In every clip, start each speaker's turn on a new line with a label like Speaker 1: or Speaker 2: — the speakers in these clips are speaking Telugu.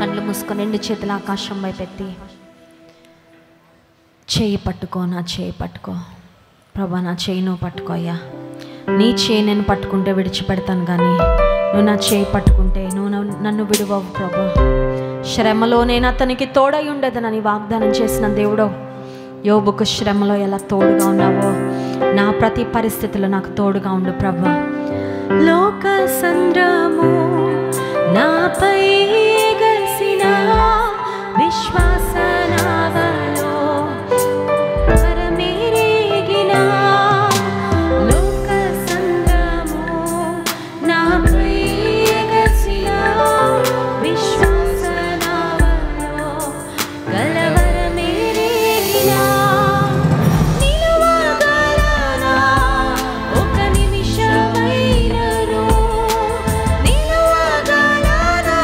Speaker 1: కళ్ళు మూసుకొని 2 చేతుల ఆకాశం వైపు ఎత్తి చేయి పట్టుకో, నా చేయి పట్టుకో ప్రభా, నా చేయి నువ్వు పట్టుకో అయ్యా. నీ చేయి నేను పట్టుకుంటే విడిచిపెడతాను, కానీ నువ్వు నా చేయి పట్టుకుంటే నువ్వు నన్ను విడువవు ప్రభా. శ్రమలో నేను అతనికి తోడై ఉండేదనని వాగ్దానం చేసిన దేవుడో, యోబుకు శ్రమలో ఎలా తోడుగా ఉన్నావో నా ప్రతి పరిస్థితిలో నాకు తోడుగా ఉండు ప్రభా. లోక సంద్రము నాపై ఎగసిన విశ్వాస నావలో పరమేరిగిన లోక సంద్రము నాపై ఎగసిన విశ్వాస నావలో గలవరమేరిగిన నిలువగలనా ఒక నిమిషమైనను, నిలువగలనా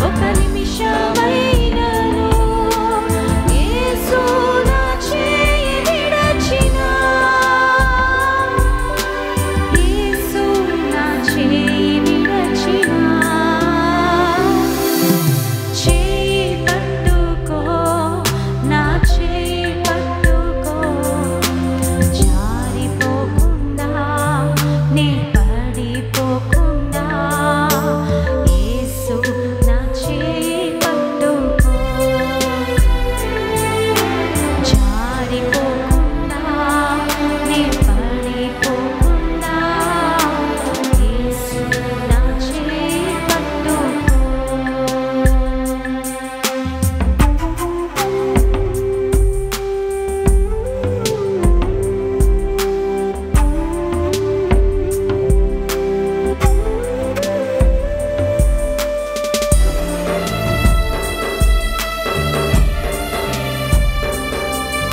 Speaker 1: ఒక నిమిషమైనను. యేసు నా చేయి విడచిన, యేసు నా చేయి విడచిన. చేయి పట్టుకో, నా చేయి పట్టుకో, జారిపోకుండా నే పడిపోకుండా. యేసు నా చేయి పట్టుకో, జారిపోకుండా నే పడిపోకుండా. యేసు నా చేయి పట్టుకో.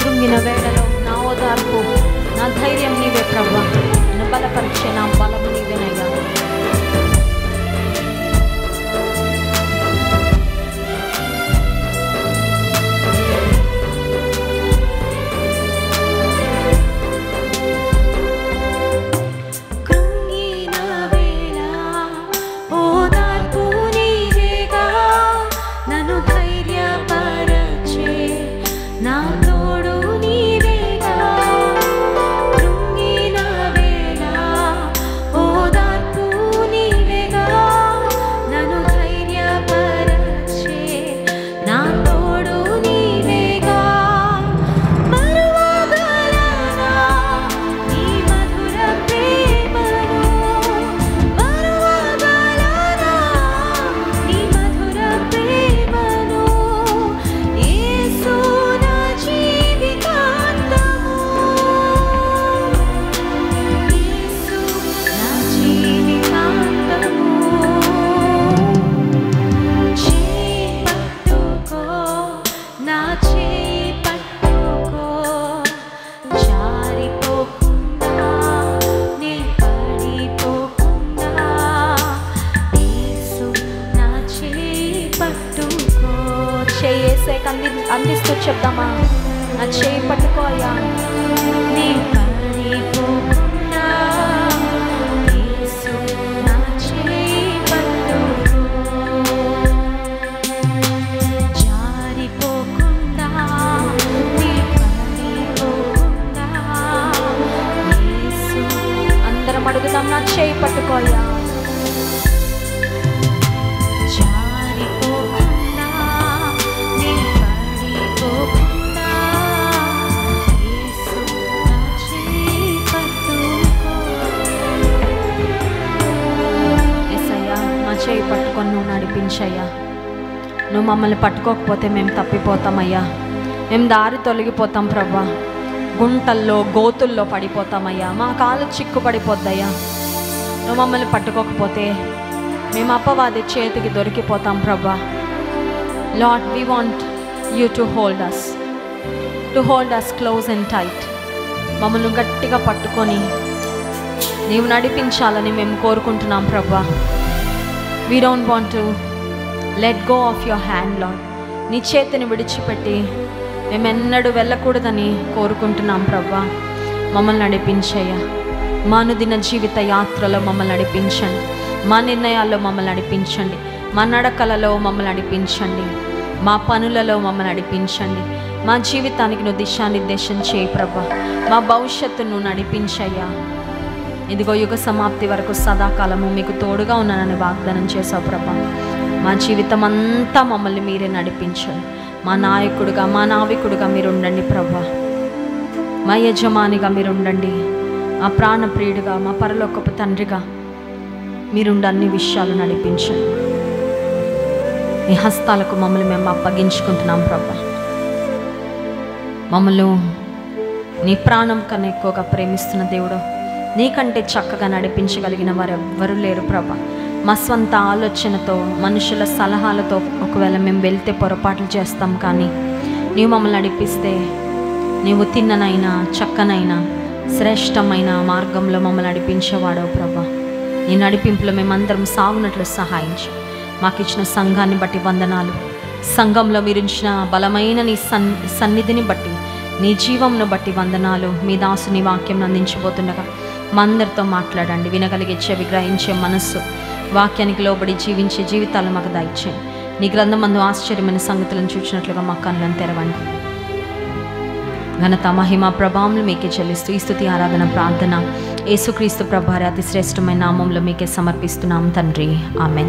Speaker 1: కృంగిన వేళలో నా ఓదార్పు, నా ధైర్యం నీవే ప్రభా. నన్ను బలపరిచే నా బలము నీవేనయ్యా. కృంగిన వేళ ఓదార్పు నీవేగా, నన్ను ధైర్యపరచే నా తోడు నీవేగా. కృంగిన వేళ ఓదార్పు నీవేగా, నన్ను ధైర్యపరచే నా తోడు నీవేగా. మరువగలనా నీ మధుర ప్రేమను, మరువగలనా నీ మధుర ప్రేమను. యేసు నా జీవితాంతము, యేసు నా జీవితాంతము. చేయి పట్టుకో, నా చేయి పట్టుకో, జారిపోకుండా నే పడిపోకుండా. యేసు నా చేయి పట్టుకో. చేయి యేసుకి అందిస్తూ చెప్దామా, నా చేయి పట్టుకో అయ్యా. నే పడిపోకుండా. యేసు నా చేయి పట్టుకో, జారిపోకుండా నే పడిపోకుండా. యేసు అందరం అడుగుదాం, నా చేయి పట్టుకో అయ్యా. జారిపోకుండా నే పడిపోకుండా. యేసు నా చేయి పట్టుకో. యేసయ్యా, మా చేయి పట్టుకొని నువ్వు నడిపించయ్యా. నువ్వు మమ్మల్ని పట్టుకోకపోతే మేము తప్పిపోతామయ్యా. మేము దారి తొలగిపోతాం ప్రభా. గుంటల్లో గోతుల్లో పడిపోతామయ్యా. మా కాలు చిక్కు పడిపోద్దయ్యా. నువ్వు మమ్మల్ని పట్టుకోకపోతే మేము అపవాది చేతికి దొరికిపోతాం ప్రభా. Lord, we want you to hold us close and tight. మమ్మల్ని గట్టిగా పట్టుకొని నీవు నడిపించాలని మేము కోరుకుంటున్నాం ప్రభా. We don't want to let go of your hand Lord. నీ చేతిని విడిచిపెట్టి మేమెన్నడూ వెళ్ళకూడదని కోరుకుంటున్నాం ప్రభా. మమ్మల్ని నడిపించయ్యా. మా అనుదిన జీవిత యాత్రలో మమ్మల్ని నడిపించండి. మా నిర్ణయాల్లో మమ్మల్ని నడిపించండి. మా నడకలలో మమ్మల్ని నడిపించండి, మా పనులలో మమ్మల్ని నడిపించండి. మా జీవితానికి నువ్వు దిశానిర్దేశం చేయి ప్రభా. మా భవిష్యత్తును నడిపించయ్యా. ఇదిగో యుగ సమాప్తి వరకు సదాకాలము మీకు తోడుగా ఉన్నానని వాగ్దానం చేసావు ప్రభా. మా జీవితం అంతా మమ్మల్ని మీరే నడిపించండి. మా నాయకుడుగా, మా నావికుడుగా మీరు ఉండండి ప్రభా. మా యజమానిగా మీరు ఉండండి. మా ప్రాణప్రియుడిగా, మా పరలోకపు తండ్రిగా మీరుండి అన్ని విషయాలు నడిపించండి. మీ హస్తాలకు మమ్మల్ని మేము అప్పగించుకుంటున్నాం ప్రభా. మమ్మల్ని నీ ప్రాణం కన్నా ఎక్కువగా ప్రేమిస్తున్న దేవుడు, నీకంటే చక్కగా నడిపించగలిగిన వారు ఎవ్వరూ లేరు ప్రభా. మా స్వంత ఆలోచనతో, మనుషుల సలహాలతో ఒకవేళ మేము వెళ్తే పొరపాట్లు చేస్తాం, కానీ నీవు మమ్మల్ని నడిపిస్తే నీవు తిన్ననైనా చక్కనైనా శ్రేష్టమైన మార్గంలో మమ్మల్ని నడిపించేవాడవు ప్రభా. నీ నడిపింపులో మేమందరం సాగునట్లు సహాయించు. మాకు ఇచ్చిన సంఘాన్ని బట్టి వందనాలు. సంఘంలో మీరు ఇచ్చిన బలమైన నీ సన్నిధిని బట్టి, నీ జీవంను బట్టి వందనాలు. మీ దాసుని వాక్యం అందించబోతుండగా మా అందరితో మాట్లాడండి. వినగలిగే చెవి, గ్రహించే మనస్సు, వాక్యానికి లోబడి జీవించే జీవితాలు మాకు దయచేయండి. నీ గ్రంథమందు ఆశ్చర్యమైన సంగతులను చూసినట్లుగా మా కళ్ళను తెరవండి. ఘనత, మహిమ, ప్రభావములు మీకే చెల్లిస్తూ ఈ స్తుతి, ఆరాధన, ప్రార్థన యేసుక్రీస్తు ప్రభువారి అతి శ్రేష్టమైన నామంలో మీకే సమర్పిస్తున్నాం తండ్రి. ఆమేన్.